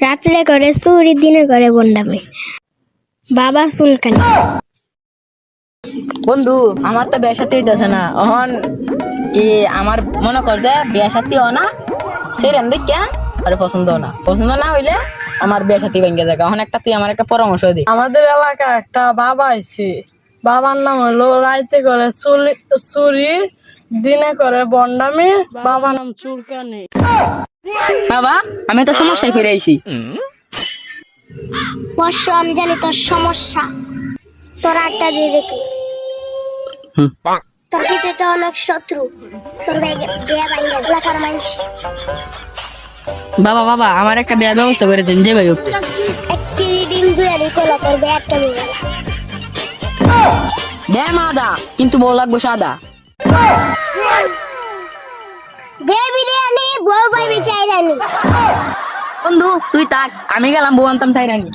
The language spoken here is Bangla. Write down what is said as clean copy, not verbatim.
রাত্রে করে চুরি, দিনে করে বন্ডামি। বাবা চুলকানি। বন্ধু আমার তো বিয়ে সাথে হইতেছে না এখন কি আমার মনে কর যে বিয়ে সাথে না সেই রান দেখ আর পছন্দ না হইলে আমার বিয়ে সাথে ভেঙে যাবে। এখন একটা তুই আমার একটা পরামর্শ দি। আমাদের এলাকায় একটা বাবা আইছে, বাবার নাম হলো রাইতে করে চুরি, দিনে করে বন্ডামি, বাবার নাম চুলকানি। বাবা আমি তো সমস্যায় ফিরে আইছি। বর্ষ, আমি জানি তোর সমস্যা। তোর আটটা দিয়ে দেখি। তোর পিছে তো অনেক শত্রু। তোর বিয়ে ভাঙ্গে এলাকার মানুষ। বাবা বাবা আমার একটা বিয়ের ব্যবস্থা করে দেন যে ভাই হোক। একটি দিন দুয়ারি করলো তোর বিয়ে আটকে গেল। দে মাদা কিন্তু বউ লাগবো সাদা। দে বিরিয়ানি, বউ ভাইবি চাই রানি। বন্ধু তুই থাক আমি গেলাম বউ আনতাম চাই রানি।